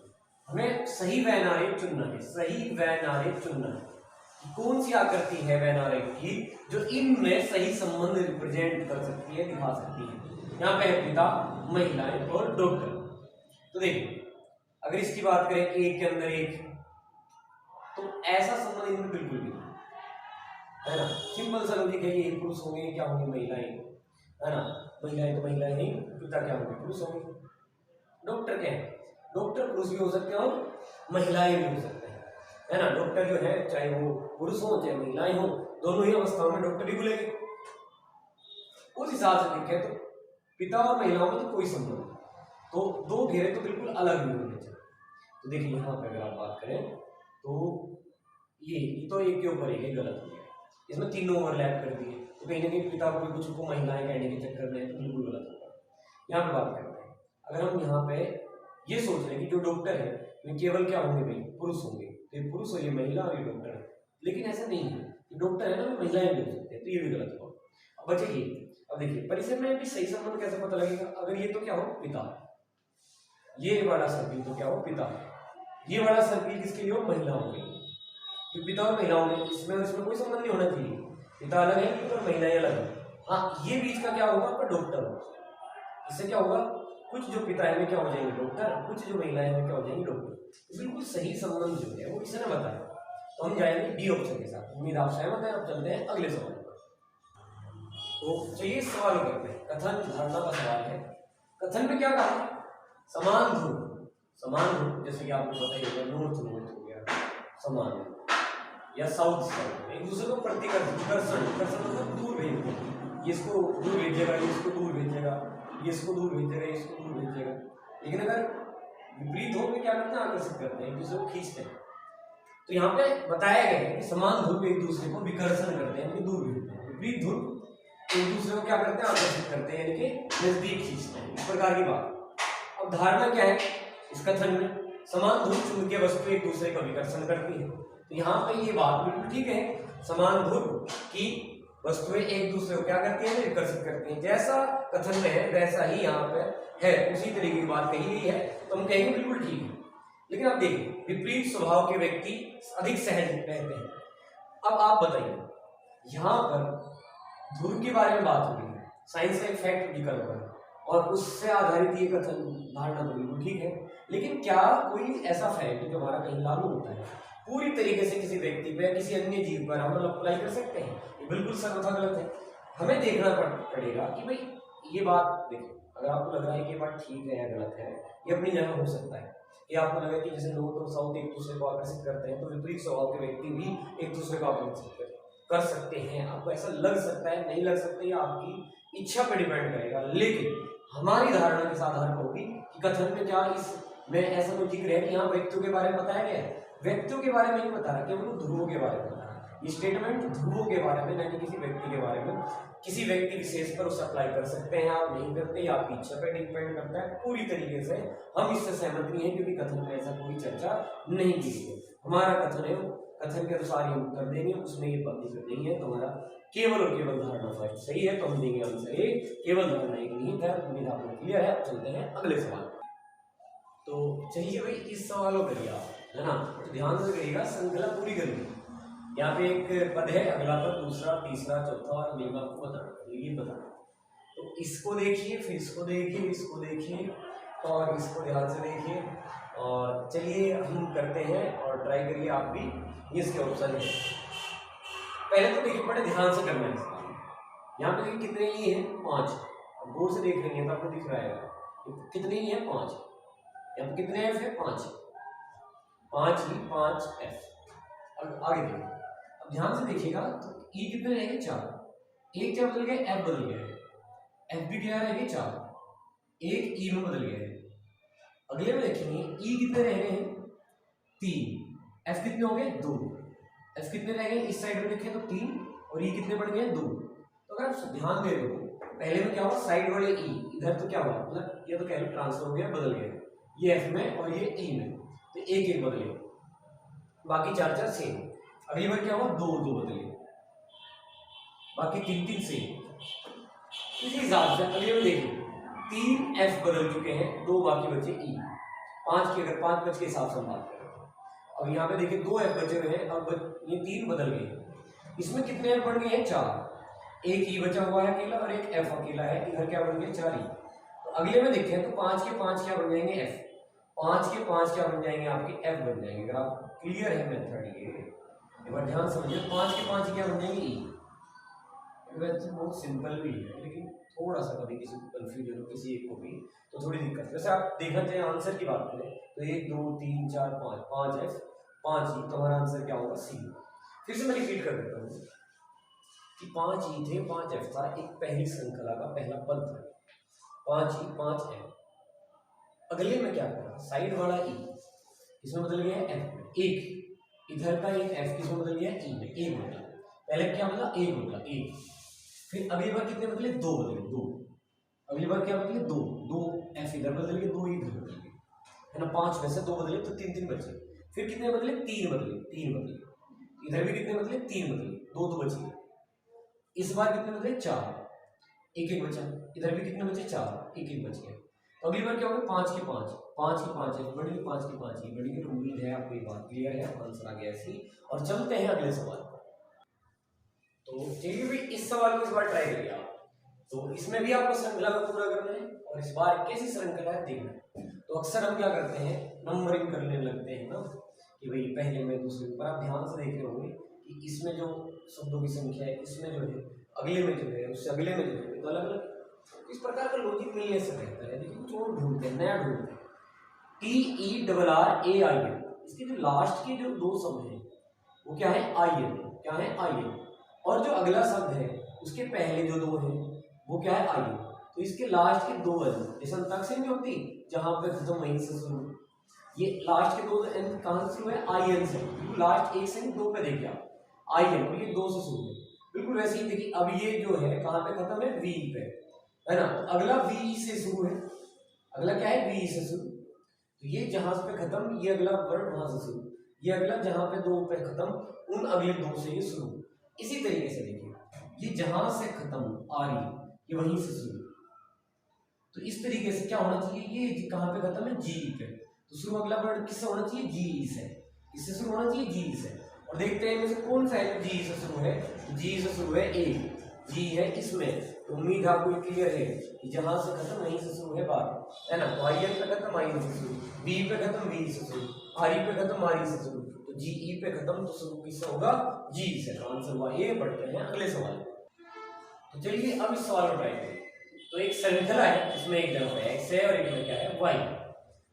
हमें सही वह नारे चुनना है, सही वह नारे चुनना है। कौन सी आकृति है वह नारे की जो इनमें सही संबंध रिप्रेजेंट कर सकती है, दिखा सकती है। यहाँ पे है पिता, महिलाएं और डॉक्टर। तो देखिए अगर इसकी बात करें कि एक के अंदर एक, तो ऐसा संबंध इनमें बिल्कुल भी नहीं है ना। सिंपल सा लॉजिक है, ये पुरुष होंगे, क्या होंगे, महिलाएं, है ना। महिलाएं तो महिलाएं नहीं, पिता क्या होंगे, पुरुष होंगे। डॉक्टर क्या है, डॉक्टर पुरुष भी हो सकते हैं और महिलाएं भी हो सकते हैं, है ना। डॉक्टर जो है चाहे वो पुरुष हो चाहे महिलाएं हो, दोनों ही अवस्थाओं में डॉक्टर ही खुलेंगे। उस हिसाब से देखें तो पिता और महिलाओं में तो कोई संबंध नहीं, तो दो घेरे तो बिल्कुल अलग ही होने चाहिए। तो देखिए यहाँ पे अगर आप बात करें तो ये तो एक के ऊपर एक गलत हो गया, इसमें तीनों ओवरलैप कर दिए। तो कहीं ना कहीं पिता को भी कुछ को महिलाएं कहने के चक्कर में तो बिल्कुल गलत होगा। यहाँ पे बात करते हैं, अगर हम यहाँ पे ये सोच रहे हैं कि जो डॉक्टर है वे केवल क्या होंगे भाई, पुरुष होंगे, तो ये पुरुष और ये महिला और ये डॉक्टर है। लेकिन ऐसा नहीं है, डॉक्टर है ना, महिलाएं भी हो सकते हैं, तो ये भी गलत होगा। अब बचेगी, अब देखिए परिसर में भी सही संबंध कैसे पता लगेगा। अगर ये तो क्या हो, पिता, ये वाला सर्किल तो क्या हो, पिता, ये वाला सर्किल किसके लिए हो, महिलाओं के लिए। पिता और महिलाओं में इसमें कोई संबंध नहीं होना चाहिए, पिता अलग है और महिलाएं अलग है। हाँ ये बीच का क्या होगा, आपका डॉक्टर होगा। इससे क्या होगा, कुछ जो पिता है में क्या हो जाएंगे डॉक्टर, कुछ जो महिलाएं में क्या हो जाएंगे डॉक्टर। बिल्कुल सही संबंध जो है वो इसने बताया। तो हम जाएंगे डी ऑप्शन के साथ। उम्मीद आप सहमत हैं। अब चलते हैं अगले सवाल पर। तो चलिए सवाल करते हैं, कथन धारणा का सवाल है। कथन में क्या कहा, समान ध्रुव, समान ध्रुव जैसे कि आपको पता ही होगा, नॉर्थ नॉर्थ हो गया, समान या साउथ साउथ, एक दूसरे को प्रतिकर्षण, मतलब दूर भेजना, ये इसको दूर भेजेगा, ये इसको दूर भेजेगा, ये इसको दूर भेजेगा, ये इसको दूर भेजेगा। लेकिन अगर विपरीत हो तो क्या करते हैं, आकर्षित करते हैं, एक दूसरे को खींचते हैं। तो यहाँ पे बताया गया है कि समान ध्रुव एक दूसरे को विकर्षण करते हैं, यानी दूर भेजते हैं। विपरीत ध्रुव एक दूसरे को क्या करते हैं, आकर्षित करते हैं, यानी कि नजदीक खींचते हैं, इस प्रकार की बात। अब धारणा क्या है इस कथन में, समान ध्रुव चुंबकीय वस्तु एक दूसरे का विकर्षण करती है। तो यहाँ पे ये बात बिल्कुल ठीक है, समान ध्रुव की वस्तुएं एक दूसरे को क्या करती हैं, विकर्षित करती हैं। जैसा कथन में है वैसा ही यहाँ पे है, उसी तरीके की बात कही गई है, तो हम कहेंगे बिल्कुल ठीक है। लेकिन आप देखिए विपरीत स्वभाव के व्यक्ति अधिक सहज रहते हैं। अब आप बताइए, यहाँ पर ध्रुव के बारे में बात हो रही है, साइंस का एक फैक्ट निकल रहा है और उससे आधारित ये कथन धारणा तो बिल्कुल ठीक है। लेकिन क्या कोई ऐसा फैक्ट जो हमारा कहीं लागू होता है, पूरी तरीके से किसी व्यक्ति पे किसी अन्य जीव पर हम लोग अप्लाई कर सकते हैं? ये बिल्कुल सर्वथा गलत है। हमें देखना पड़ेगा कि भाई ये बात देखिए, अगर आपको लग रहा है कि ये बात ठीक है या गलत है, ये अपनी जगह हो सकता है। ये आपको लगे कि जैसे नॉर्थ और साउथ एक दूसरे को आकर्षित करते हैं, तो विपरीत स्वभाव के व्यक्ति भी एक दूसरे को आकर्षित कर सकते हैं। आपको ऐसा लग सकता है, नहीं लग सकता, ये आपकी इच्छा पर डिपेंड करेगा। लेकिन हमारी धारणा किस आधार पर होगी कि कथन में क्या इसमें ऐसा कोई जिक्र है कि यहाँ व्यक्तियों के बारे में बताया गया है? व्यक्तियों के बारे में नहीं बता रहा, केवल ध्रुवों के बारे में बता रहा है। ये स्टेटमेंट ध्रुवों के बारे में, नहीं किसी व्यक्ति के बारे में। किसी व्यक्ति विशेष पर उसे अप्लाई कर सकते हैं, आप नहीं करते, या आपकी इच्छा पर डिपेंड करता है। पूरी तरीके से हम इससे सहमत नहीं है, क्योंकि कथन में ऐसा कोई चर्चा नहीं की है। हमारा कथन है, कथन के अनुसार ही उत्तर देंगे, उसमें ये बात नहीं है। तुम्हारा केवल और केवल धारणा फर्स्ट सही है, तो हम देंगे आंसर ए, केवल धारणा एक नहीं है। उम्मीद आपको क्लियर है। चलते हैं अगले सवाल। तो चलिए भाई, इस सवाल को करिए आप, है ना, तो ध्यान से करिएगा, श्रृंखला पूरी करिए। यहाँ पे एक पद है, अगला पद, दूसरा, तीसरा, चौथा और अगले में आपको बताना, ये बताना। तो इसको देखिए, फिर इसको देखिए, इसको देखिए और इसको ध्यान से देखिए। और चलिए हम करते हैं और ट्राई करिए आप भी। इसके ऑप्शन है, पहले तो देखिए, बड़े ध्यान से करना है इसका। यहाँ पे देखिए कितने ही है, 5। अब गौर से देख लेंगे तो आपको दिख रहा है कितने ही है, 5। यहाँ पे कितने एफ है, 5 ही, 5 एफ। अब आगे देखिए, अब ध्यान से देखिएगा, तो ई कितने रहेंगे, 4। एक क्या बदल गया, एफ बदल गया है, एफ भी क्या रहेंगे 4, एक ई में बदल गया है। अगले में देखेंगे, ई कितने रह गए हैं, 3, एफ कितने हो गए, 2। एफ कितने रह गए, इस साइड में देखें तो 3, और ई कितने बढ़ गए, 2। तो अगर आप ध्यान दे रहे हो, पहले में क्या हुआ, साइड वाले ई, इधर तो क्या हुआ, मतलब ये तो कह लो ट्रांसफर हो गया, बदल गया, ये एफ में और ये ई में, तो एक एक बदले, बाकी 4 सेम। अगली बार क्या हुआ, 2 बदले, बाकी 3 सेम। इसी हिसाब से अगले में देखिए, 3 एफ बदल चुके हैं, 2 बाकी बचे ई। 5 की अगर 5 बच के हिसाब से हम बात करें, अब यहाँ पे देखिए 2 एफ बचे हुए हैं, अब ये 3 बदल गए। इसमें कितने एफ बढ़ गए हैं, 4। एक ई बचा हुआ है अकेला और एक एफ अकेला है, इधर क्या बन गए, 4 ई। तो अगले में देखें तो 5 के 5 क्या बन जाएंगे, एफ। 5 के 5 क्या बन जाएंगे, आपके एफ बन जाएंगे। अगर आप क्लियर है मेथड, ये एक बार ध्यान समझिए, 5 के 5 क्या बन जाएंगे, ई। वैसे बहुत सिंपल भी है, लेकिन थोड़ा सा कभी किसी को कंफ्यूजन हो, किसी एक को भी, तो थोड़ी दिक्कत। वैसे आप देखना चाहिए, आंसर की बात करें तो 1 2 3 4 5, 5 एफ 5 ई, तो हमारा आंसर क्या होगा, सी। फिर से मैं रिपीट कर देता हूँ कि 5 ई थे, 5 एफ था, एक पहली श्रृंखला का पहला पद था, 5 ई 5 एफ। अगले में क्या करा, साइड वाला ई इसमें बदल गया एफ में, एक इधर का एक एफ किसमें बदल गया, ई में, एक बदला। पहले क्या बदला, एक बदला, एक। फिर अगली बार कितने बदले, 2 बदले, 2। अगली बार क्या बदले, 2 एफ इधर बदल गए, 2 इधर बदल गए, है ना। 5 में से 2 बदले तो 3 बचे। फिर कितने बदले, 3 बदले, 3 बदले। इधर भी कितने बदले, 3 बदले, 2 बचे। इस बार कितने बदले, 4, एक बचा। इधर भी कितने बचे, 4, एक बच गया। तो अगली बार क्या होगा, 5 के 5, 5 के 5 है बढ़ी, 5 के 5 ही बढ़ी। उम्मीद है आपको ये बात क्लियर है, आंसर आ गया ऐसी। और चलते हैं अगले सवाल पर। तो चलिए भी इस सवाल को इस बार ट्राई करिए आप। तो इसमें भी आपको श्रृंखला को पूरा करना है, और इस बार कैसी श्रृंखला है देखना है। तो अक्सर हम क्या करते हैं, नंबरिंग करने लगते हैं ना, कि भाई पहले में दूसरे पर। आप ध्यान से देख रहे होंगे कि इसमें जो शब्दों की संख्या है, इसमें जो है, अगले में जो है, उससे अगले में जो है, तो अलग अलग इस प्रकार का लॉजिक मिलने से बेहतर है। देखिए कुछ और ढूंढते हैं, नया ढूंढते हैं। TERRAIN, इसके जो लास्ट के जो 2 शब्द हैं वो क्या है, IN, क्या है, IN। और जो अगला शब्द है उसके पहले जो 2 हैं वो क्या है, IN। तो इसके लास्ट के 2 एन, जैसे अंताक्षरी में होती, जहां पे खत्म वहीं से शुरू। ये लास्ट के 2 एन कहां से शुरू है, IN से। लास्ट एक से 2 पे देखिए आप, IN, और ये 2 से शुरू है। बिल्कुल वैसे ही देखिए, अब ये जो है कहां पे खत्म है, V पे, है ना। तो अगला V से शुरू है, अगला क्या है, V से शुरू। तो ये जहां पे खत्म, ये अगला वर्ड वहां से शुरू, ये अगला जहां पे 2 पे खत्म, उन अगले 2 से ये शुरू। इसी तरीके से देखिए, ये जहां से खत्म आ रही, ये वहीं से शुरू। तो इस तरीके से क्या होना चाहिए, ये कहां पे खत्म है, जी पे, तो शुरू अगला वर्ड किससे होना चाहिए, जी से। इससे शुरू होना चाहिए, जी से। और देखते हैं इनमें से कौन सा है जी से शुरू है। जी से शुरू है, ए, जी है इसमें। तो उम्मीद आपको क्लियर है कि जहां से खत्म वहीं से शुरू है बात, है ना। तो IN पे खत्म, IN से शुरू, B पे खत्म, B से शुरू, RE पे खत्म, RE से शुरू। तो तो जी ई पे खत्म, तो शुरू किससे होगा, जी से। तो आंसर हुआ ए। बढ़ते हैं अगले सवाल। तो चलिए अब इस सवाल को ट्राई करें। तो एक श्रृंखला है, इसमें एक जगह पे x है और एक में क्या है, y।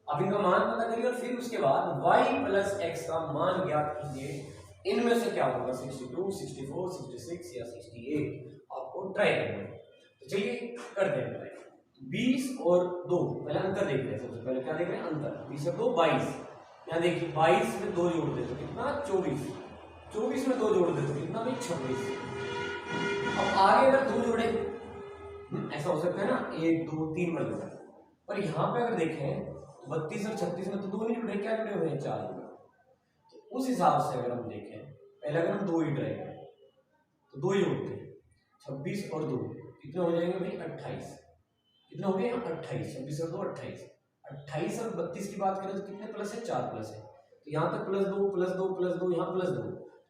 अब इनका मान पता करिए और फिर उसके बाद y प्लस x का मान ज्ञात कीजिए। इनमें से क्या होगा, 62, 64, 66 या 68, आपको ट्राई करना है। तो चलिए करते हैं ट्राई। 20 और 2, पहले अंतर देख रहे हैं। सबसे पहले क्या देख रहे हैं, अंतर। 20 और 2 22। यहाँ देखिए 22 में 2 जोड़ दे तो कितना, 24। 24 में 2 जोड़ दे तो कितना भाई, 26। अब आगे अगर 2 जोड़े, ऐसा हो सकता है ना, 1 2 3 बन जाए। पर यहाँ पे अगर देखें 32 और 36 में तो 2 नहीं जुड़े, क्या जुड़े हुए हैं, 4 जुड़े। तो उस हिसाब से अगर हम देखें, पहले अगर हम 2 ही ट्राई करें तो 2 ही जोड़ते हैं। 26 और 2 कितने हो जाएंगे भाई, 28। कितने हो गए, 28। 26 और 2 28। 28 और 32 की बात करें तो कितने प्लस है, 4 प्लस है। तो यहाँ तक +2 +2 +2, यहाँ +2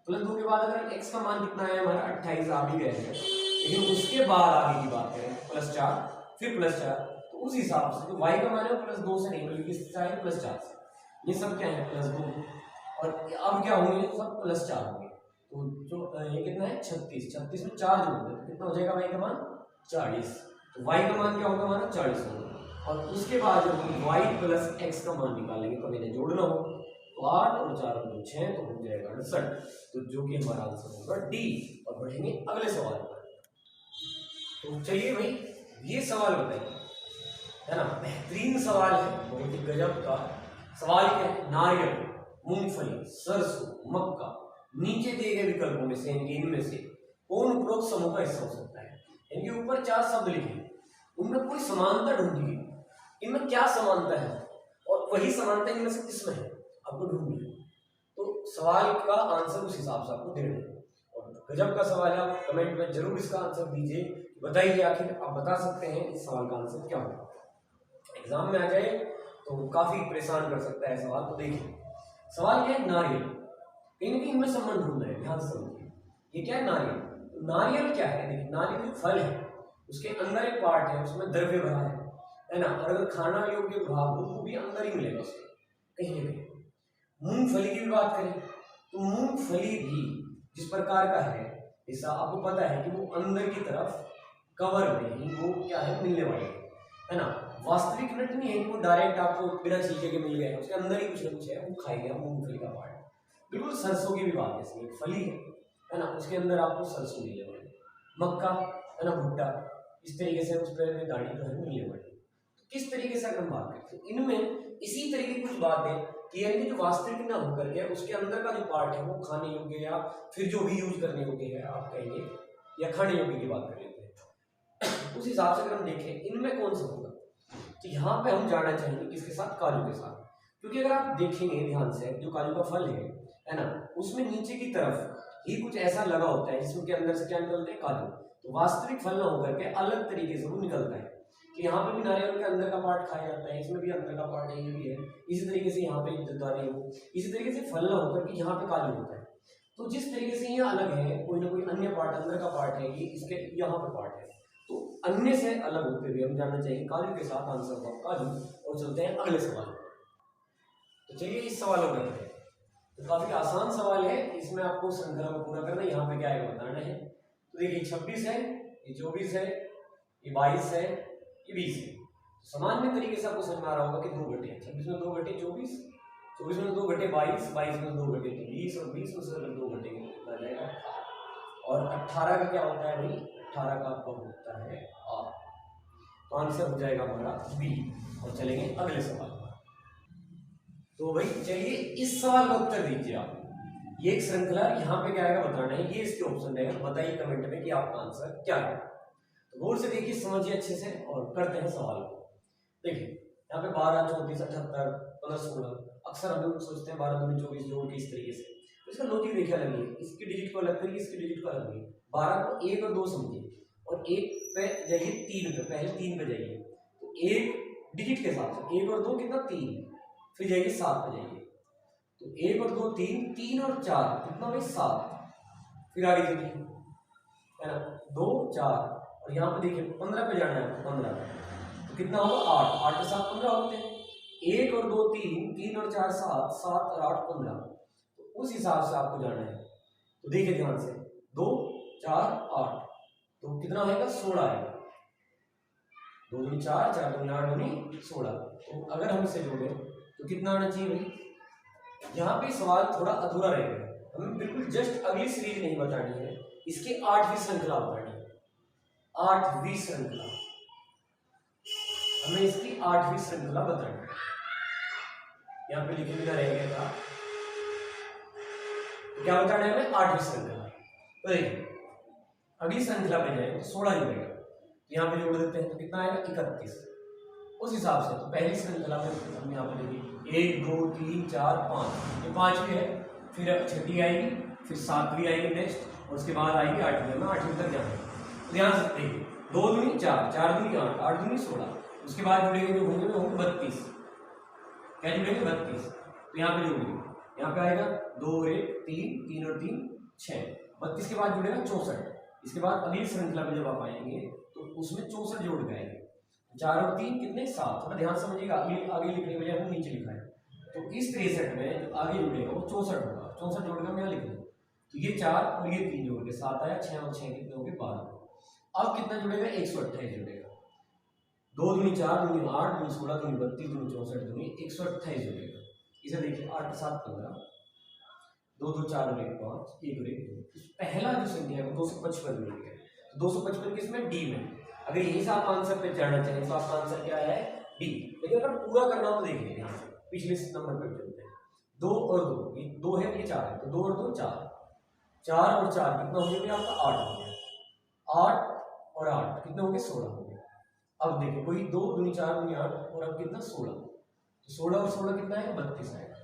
+2 के बाद अगर x का मान कितना है हमारा, 28 आ भी गए हैं। लेकिन उसके बाद आगे की बात करें, +4 फिर +4, तो उस हिसाब से तो y का मान है +2 से नहीं बल्कि किससे है, +4 से। ये सब क्या है, +2, और अब क्या होंगे, सब +4 होंगे। तो जो ये कितना है, 36। 36 में 4 जोड़ दे तो कितना हो जाएगा y का मान, 40। तो y का मान क्या होगा हमारा, 40 होगा। और उसके बाद जब हम y प्लस x का मान निकालेंगे तो इन्हें जोड़ना हो, तो 8 और 4 और 2 6, तो हो जाएगा 68। तो जो कि हमारा आंसर होगा डी। और बढ़ेंगे अगले सवाल पर। तो चलिए भाई ये सवाल बताइए, है ना, बेहतरीन सवाल है, बहुत ही गजब का सवाल। क्या है, नारियल, मूंगफली, सरसों, मक्का, नीचे दिए गए विकल्पों में से इनमें से कौन उपरोक्त समूह का हिस्सा हो सकता है। इनके ऊपर 4 शब्द लिखे, उनमें कोई समानता ढूंढिए, इनमें क्या समानता है और वही समानता इनमें से किसमें है, आपको ढूंढनी है। तो सवाल का आंसर उस हिसाब से आपको देना है। और गजब का सवाल है, आप कमेंट में जरूर इसका आंसर दीजिए, बताइए आखिर आप बता सकते हैं इस सवाल का आंसर क्या होगा। एग्जाम में आ जाए तो काफी परेशान कर सकता है सवाल। तो देखिए सवाल क्या है, नारियल, इनमें संबंध ढूंढना है, ध्यान से समझिए। ये क्या है, नारियल। नारियल क्या है, देखिए नारियल जो फल है उसके अंदर एक पार्ट है, उसमें द्रव्य भरा है ना, और अगर खाना योग्य भाग हो वो भी अंदर ही मिलेगा उसके कहीं ना कहीं। मूंगफली की भी बात करें तो मूंगफली भी जिस प्रकार का है, ऐसा आपको पता है कि वो अंदर की तरफ कवर में ही वो क्या है, मिलने वाले है ना। वास्तविक नट नहीं है कि वो डायरेक्ट आपको बिना छिलके के मिल गया, उसके अंदर ही कुछ ना कुछ है, वो खाई गया मूंगफली का पार्ट। बिल्कुल सरसों की भी बात है, इसमें एक फली है ना, उसके अंदर आपको सरसों मिलने वाली। मक्का है ना, भुट्टा, इस तरीके से उस पर दाढ़ी जो है मिलने वाली। तो किस तरीके से अगर हम बात करें तो इनमें इसी तरीके की कुछ बातें कि यानी जो वास्तविक ना होकर के उसके अंदर का जो पार्ट है वो खाने योग्य या फिर जो भी यूज करने योग्य है आप कहेंगे, या खाने योग्य की बात कर लेते हैं। उस हिसाब से अगर हम देखें इनमें कौन सा होगा, तो यहाँ पे हम जाना चाहेंगे किसके साथ, काजू के साथ। क्योंकि अगर आप देखेंगे ध्यान से, जो काजू का फल है ना, उसमें नीचे की तरफ ही कुछ ऐसा लगा होता है जिसमें के अंदर से क्या निकलते हैं, काजू। तो वास्तविक फल ना होकर के अलग तरीके से वो निकलता है। कि यहाँ पे भी नारियल के अंदर का पार्ट खाया जाता है, इसमें भी अंदर का पार्ट है, ये भी है। इसी तरीके से यहाँ पे दाने हो, इसी तरीके से फल ना होकर के यहाँ पे काजू होता है। तो जिस तरीके से ये अलग है, कोई ना कोई अन्य पार्ट अंदर का पार्ट है, ये इसके यहाँ पे पार्ट है, तो अन्य से अलग होते हुए हम जानना चाहिए काजू के साथ आंसर होगा काजू। और चलते हैं अगले सवाल पर। तो चलिए इस सवाल को करते हैं। तो काफी आसान सवाल है, इसमें आपको श्रृंखला को पूरा करना है। यहाँ पे क्या है बताना है। तो देखिए 26 है, ये 24 है, ये 22 है, ये 20 है। सामान्य तरीके से आपको समझ में आ रहा होगा कि 2 घटे, 26 में 2 घटे 24, 24 में 2 घटे 22, 22 में 2 घटे 20, और 20 में से अगर 2 घटे कितना जाएगा, और 18 का क्या होता है भाई, 18 का आपका होता है आर। तो आंसर हो जाएगा हमारा बी। और चलेंगे अगले सवाल पर। तो भाई चलिए इस सवाल का उत्तर दीजिए आप। ये एक श्रृंखला, यहाँ पे क्या आएगा बताना है, ये इसके ऑप्शन रहेगा, बताइए कमेंट में कि आपका आंसर क्या है। तो गौर से देखिए, समझिए अच्छे से और करते हैं सवाल को। देखिए यहाँ पे 12, 34, 78, 15, 16, अक्सर हम लोग सोचते हैं 12 दूनी 24 जोड़ के इस तरीके से। तो इसका लॉजिक देखिए अलग है, इसकी डिजिट को अलग करिए, इसकी डिजिट को अलग करिए। 12 को 1 और 2 समझिए, और 1 पे जाइए 3 पे, पहले 3 पे जाइए। तो 1 डिजिट के हिसाब से 1 और 2 कितना 3, फिर जाइए 7 पे जाइए। तो 1 और 2 3, 3 और 4 कितना भाई 7, फिर आगे चलिए है ना, 2 4, और यहाँ पे देखिए 15 पे जाना है आपको, 15 तो कितना होगा 8, 8 के साथ 15 होते हैं। 1 और 2 3, 3 और 4 7, 7 और 8 15। तो उस हिसाब से आपको जाना है। तो देखिए ध्यान से, 2 4 8, तो कितना आएगा 16 आएगा। 2 दूनी 4, 4 दूनी 8, दूनी 16। तो अगर हम इसे जोड़े तो कितना आना चाहिए भाई? यहाँ पे सवाल थोड़ा अधूरा रहेगा, हमें बिल्कुल जस्ट अगली सीरीज नहीं बतानी है, इसकी 8वीं श्रृंखला बतानी है। 8वीं श्रृंखला, हमें इसकी 8वीं श्रृंखला बतानी है। यहाँ पे लिखे बिना रह गया था, तो क्या बताना है हमें? 8वीं श्रृंखला। तो देखिए अगली श्रृंखला पे जाए तो 16 जुड़ेगा, तो यहाँ पे जोड़ देते हैं तो कितना आएगा? 31। उस हिसाब से तो पहली श्रृंखला में हम यहाँ पे देखिए 1 2 3 4 5, ये 5वीं है, फिर छठी आएगी, फिर 7वीं आएगी नेक्स्ट, और उसके बाद आएगी 8वीं। हमें 8वीं तक जाना है। तो ध्यान से देखिए 2 दूनी 4, 4 दूनी 8, 8 दूनी 16, उसके बाद जुड़ेंगे जो होंगे 32। क्या जुड़ेंगे? 32। तो यहाँ पे जोड़ेंगे, यहाँ पे आएगा 2 और 1 3, 3 और 3 6, 32 के बाद जुड़ेगा 64। इसके बाद अगली श्रृंखला में जब आप आएंगे तो उसमें 64 जोड़ के आएंगे। 4 और 3 कितने? 7। थोड़ा ध्यान समझिएगा, आगे लिखने के बजाय हमने नीचे लिखा है। तो इस 63 में जो आगे जुड़ेगा वो 64 होगा। 64 जोड़ के हम यहाँ लिख दें, तो ये 4 और ये 3 जोड़ के 7 आया, 6 और 6 कितने हो गए? 12। अब कितना जुड़ेगा? 128 जुड़ेगा। 2 दूनी 4, दूनी 8, दूनी 16, दूनी 32, दूनी 64, दूनी 128 जुड़ेगा। इसे देखिए 8 के 7 15, 2 2 4 और 1 5, 1 और 1 2। पहला जो संख्या है वो 255 मिल गया। तो 255 किसमें? डी में। अगर यही से आप आंसर पे जाना चाहें तो आपका आंसर क्या है? डी। लेकिन अगर पूरा करना हो तो देखिए यहाँ से पिछले नंबर पे चलते हैं। 2 और 2, ये 2 है, ये 4 है, तो 2 और 2 4, 4 और 4 कितना हो गया आपका? 8 हो गया। 8 और 8 कितने हो गए? 16 हो गए। अब देखिए कोई 2 दूनी 4 दूनी 8, और अब कितना? 16। तो 16 और 16 कितना है? 32 आएगा।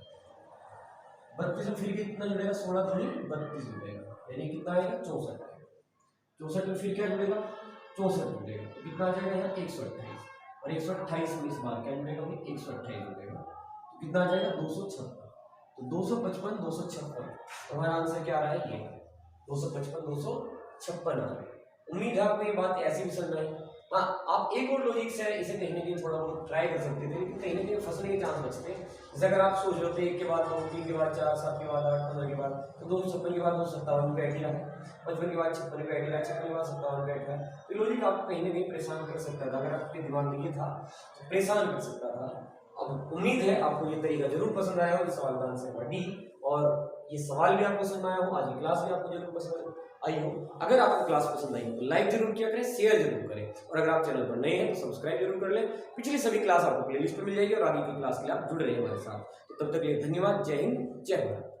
32 में फिर कितना जुड़ेगा? 16 दूनी 32 जुड़ेगा, यानी कितना आएगा? 64 आएगा। 64 में फिर क्या जुड़ेगा? 64 जुड़ेगा, तो कितना आ जाएगा यहाँ? 128। और 128 में इस बार क्या जुड़ेगा? 128 जुड़ेगा, तो कितना आ जाएगा? 256। तो 255 256, तो हमारा आंसर क्या आ रहा है? ये 255 256 आ रहा है। उम्मीद है आपको ये बात ऐसी भी समझ आई। हाँ, आप एक और लॉजिक से इसे कहीं ना कहीं थोड़ा बहुत ट्राई कर सकते थे, लेकिन कहीं ना कहीं फंसने के चांस बचते हैं। जैसे अगर आप सोच रहे थे 1 के बाद 2, 3 के बाद 4, 7 के बाद 8, 15 के बाद, तो 256 के बाद 257 पे बैठ ही रहा है, 55 के बाद 56 पे बैठ ही रहा है, 56 के बाद 57 पे बैठ रहा है। तो लॉजिक आपको कहीं ना कहीं परेशान कर सकता था। अगर आपके दिमाग में ये था तो परेशान कर सकता था। अब उम्मीद है आपको ये तरीका जरूर पसंद आया हो, इस सवाल का आंसर डी, और ये सवाल भी आपको पसंद आया हो, आज की क्लास भी आपको जरूर पसंद आई हो। अगर आपको क्लास पसंद आई हो तो लाइक जरूर किया करें, शेयर जरूर करें, और अगर आप चैनल पर नए हैं तो सब्सक्राइब जरूर कर लें। पिछली सभी क्लास आपको प्लेलिस्ट में मिल जाएगी और आगे की क्लास के लिए आप जुड़ रहे हैं हमारे साथ। तो तब तक के लिए धन्यवाद। जय हिंद, जय भारत।